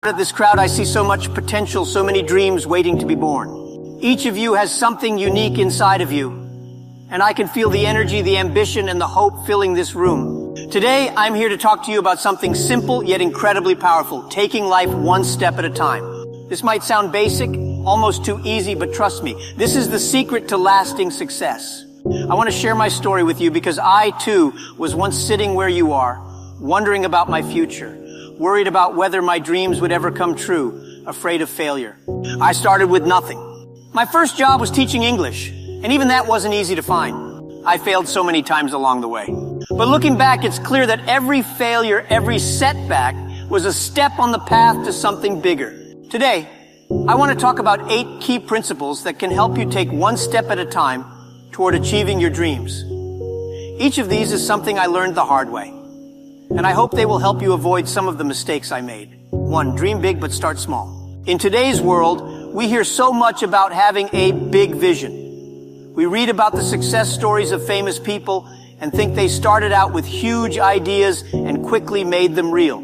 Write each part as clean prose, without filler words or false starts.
At this crowd, I see so much potential, so many dreams waiting to be born. Each of you has something unique inside of you, and I can feel the energy, the ambition, and the hope filling this room. Today, I'm here to talk to you about something simple yet incredibly powerful, taking life one step at a time. This might sound basic, almost too easy, but trust me, this is the secret to lasting success. I want to share my story with you because I, too, was once sitting where you are, wondering about my future, worried about whether my dreams would ever come true, afraid of failure. I started with nothing. My first job was teaching English, and even that wasn't easy to find. I failed so many times along the way. But looking back, it's clear that every failure, every setback was a step on the path to something bigger. Today, I want to talk about 8 key principles that can help you take one step at a time toward achieving your dreams. Each of these is something I learned the hard way, and I hope they will help you avoid some of the mistakes I made. 1, dream big but start small. In today's world, we hear so much about having a big vision. We read about the success stories of famous people and think they started out with huge ideas and quickly made them real.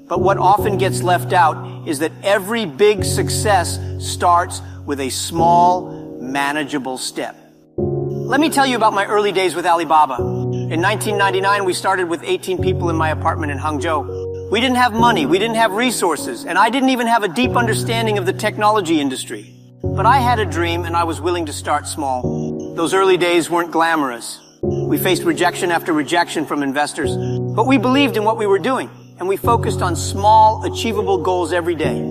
But what often gets left out is that every big success starts with a small, manageable step. Let me tell you about my early days with Alibaba. In 1999, we started with 18 people in my apartment in Hangzhou. We didn't have money, we didn't have resources, and I didn't even have a deep understanding of the technology industry. But I had a dream, and I was willing to start small. Those early days weren't glamorous. We faced rejection after rejection from investors, but we believed in what we were doing, and we focused on small, achievable goals every day.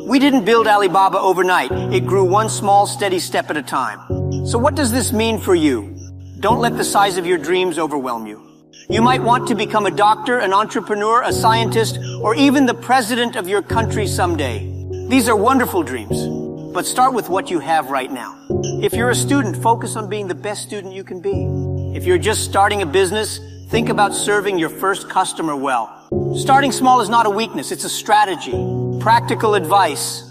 We didn't build Alibaba overnight. It grew one small, steady step at a time. So what does this mean for you? Don't let the size of your dreams overwhelm you. You might want to become a doctor, an entrepreneur, a scientist, or even the president of your country someday. These are wonderful dreams, but start with what you have right now. If you're a student, focus on being the best student you can be. If you're just starting a business, think about serving your first customer well. Starting small is not a weakness, it's a strategy. Practical advice.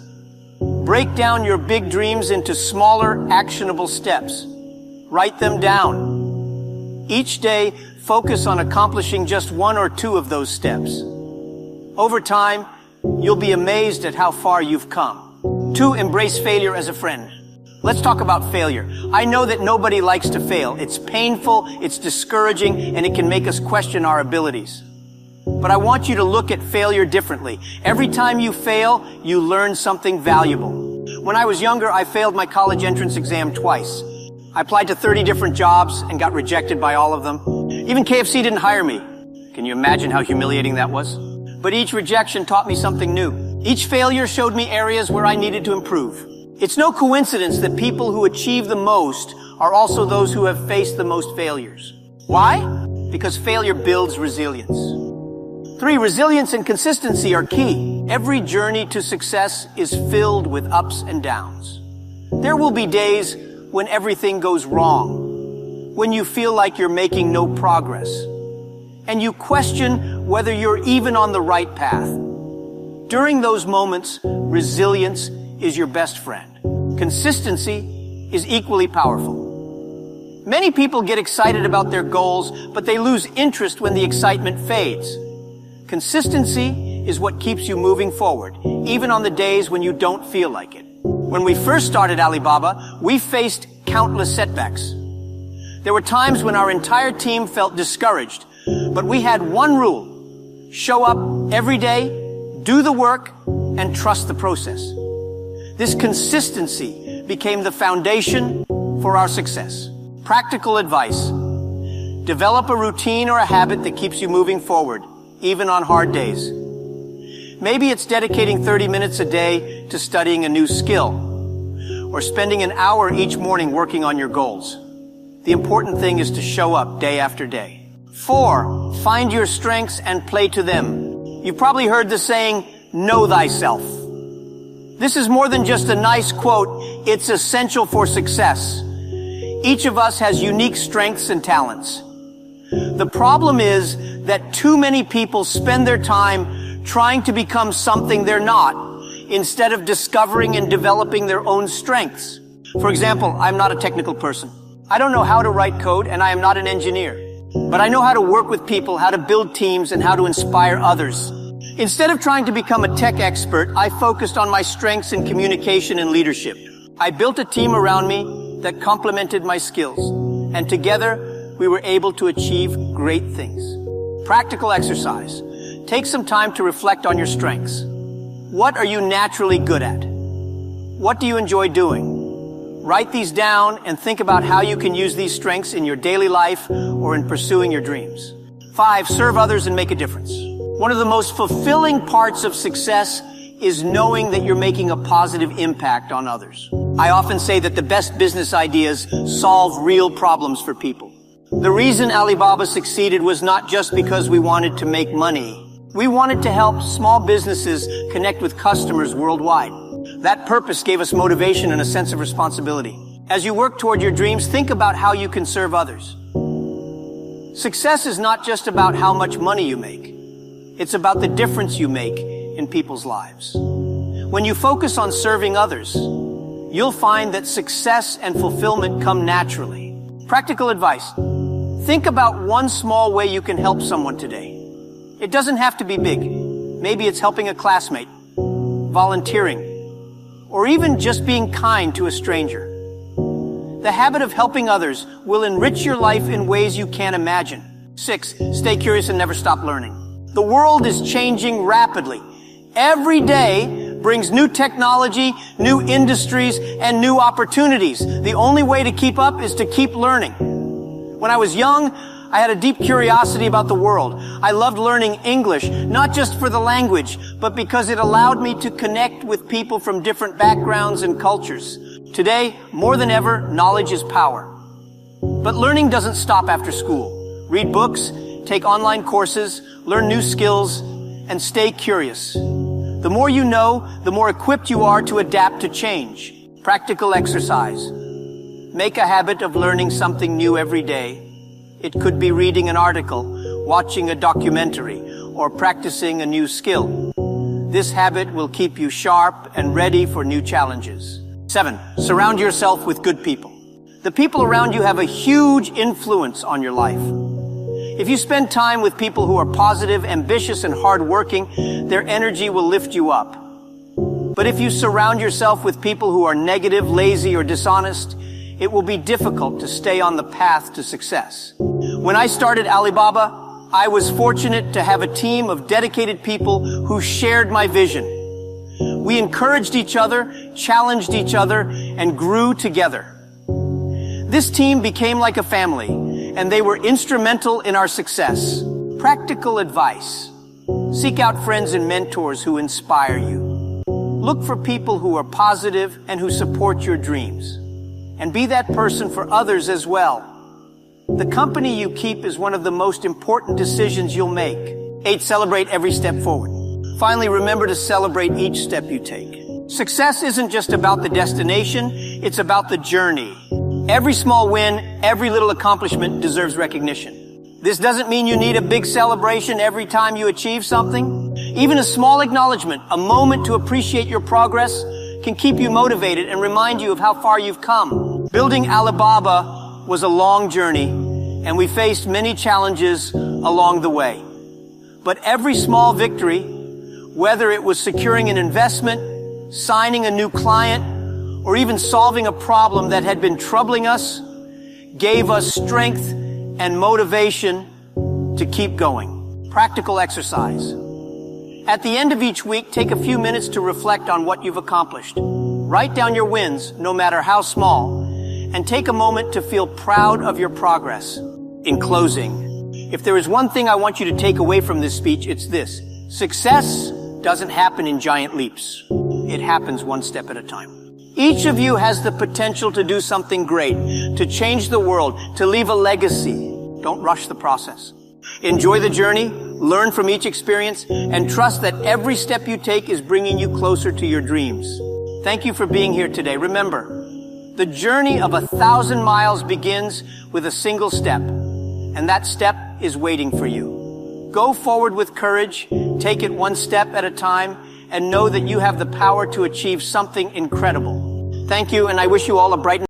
Break down your big dreams into smaller, actionable steps. Write them down. Each day, focus on accomplishing just 1 or 2 of those steps. Over time, you'll be amazed at how far you've come. 2, embrace failure as a friend. Let's talk about failure. I know that nobody likes to fail. It's painful, it's discouraging, and it can make us question our abilities. But I want you to look at failure differently. Every time you fail, you learn something valuable. When I was younger, I failed my college entrance exam twice. I applied to 30 different jobs and got rejected by all of them. Even KFC didn't hire me. Can you imagine how humiliating that was? But each rejection taught me something new. Each failure showed me areas where I needed to improve. It's no coincidence that people who achieve the most are also those who have faced the most failures. Why? Because failure builds resilience. 3, resilience and consistency are key. Every journey to success is filled with ups and downs. There will be days when everything goes wrong, when you feel like you're making no progress, and you question whether you're even on the right path. During those moments, resilience is your best friend. Consistency is equally powerful. Many people get excited about their goals, but they lose interest when the excitement fades. Consistency is what keeps you moving forward, even on the days when you don't feel like it. When we first started Alibaba, we faced countless setbacks. There were times when our entire team felt discouraged, but we had one rule: show up every day, do the work, and trust the process. This consistency became the foundation for our success. Practical advice: develop a routine or a habit that keeps you moving forward, even on hard days. Maybe it's dedicating 30 minutes a day to studying a new skill, or spending an hour each morning working on your goals. The important thing is to show up day after day. 4, find your strengths and play to them. You've probably heard the saying, know thyself. This is more than just a nice quote, it's essential for success. Each of us has unique strengths and talents. The problem is that too many people spend their time trying to become something they're not, instead of discovering and developing their own strengths. For example, I'm not a technical person. I don't know how to write code, and I am not an engineer. But I know how to work with people, how to build teams, and how to inspire others. Instead of trying to become a tech expert, I focused on my strengths in communication and leadership. I built a team around me that complemented my skills, and together we were able to achieve great things. Practical exercise. Take some time to reflect on your strengths. What are you naturally good at? What do you enjoy doing? Write these down and think about how you can use these strengths in your daily life or in pursuing your dreams. 5, serve others and make a difference. One of the most fulfilling parts of success is knowing that you're making a positive impact on others. I often say that the best business ideas solve real problems for people. The reason Alibaba succeeded was not just because we wanted to make money. We wanted to help small businesses connect with customers worldwide. That purpose gave us motivation and a sense of responsibility. As you work toward your dreams, think about how you can serve others. Success is not just about how much money you make. It's about the difference you make in people's lives. When you focus on serving others, you'll find that success and fulfillment come naturally. Practical advice. Think about one small way you can help someone today. It doesn't have to be big. Maybe it's helping a classmate, volunteering, or even just being kind to a stranger. The habit of helping others will enrich your life in ways you can't imagine. 6, stay curious and never stop learning. The world is changing rapidly. Every day brings new technology, new industries, and new opportunities. The only way to keep up is to keep learning. When I was young, I had a deep curiosity about the world. I loved learning English, not just for the language, but because it allowed me to connect with people from different backgrounds and cultures. Today, more than ever, knowledge is power. But learning doesn't stop after school. Read books, take online courses, learn new skills, and stay curious. The more you know, the more equipped you are to adapt to change. Practical exercise. Make a habit of learning something new every day. It could be reading an article, watching a documentary, or practicing a new skill. This habit will keep you sharp and ready for new challenges. 7, surround yourself with good people. The people around you have a huge influence on your life. If you spend time with people who are positive, ambitious, and hardworking, their energy will lift you up. But if you surround yourself with people who are negative, lazy, or dishonest, it will be difficult to stay on the path to success. When I started Alibaba, I was fortunate to have a team of dedicated people who shared my vision. We encouraged each other, challenged each other, and grew together. This team became like a family, and they were instrumental in our success. Practical advice. Seek out friends and mentors who inspire you. Look for people who are positive and who support your dreams. And be that person for others as well. The company you keep is one of the most important decisions you'll make. 8, celebrate every step forward. Finally, remember to celebrate each step you take. Success isn't just about the destination, it's about the journey. Every small win, every little accomplishment deserves recognition. This doesn't mean you need a big celebration every time you achieve something. Even a small acknowledgement, a moment to appreciate your progress, can keep you motivated and remind you of how far you've come. Building Alibaba was a long journey, and we faced many challenges along the way. But every small victory, whether it was securing an investment, signing a new client, or even solving a problem that had been troubling us, gave us strength and motivation to keep going. Practical exercise. At the end of each week, take a few minutes to reflect on what you've accomplished. Write down your wins, no matter how small, and take a moment to feel proud of your progress. In closing, if there is one thing I want you to take away from this speech, it's this. Success doesn't happen in giant leaps. It happens one step at a time. Each of you has the potential to do something great, to change the world, to leave a legacy. Don't rush the process. Enjoy the journey, learn from each experience, and trust that every step you take is bringing you closer to your dreams. Thank you for being here today. Remember, the journey of 1,000 miles begins with a single step, and that step is waiting for you. Go forward with courage, take it one step at a time, and know that you have the power to achieve something incredible. Thank you, and I wish you all a bright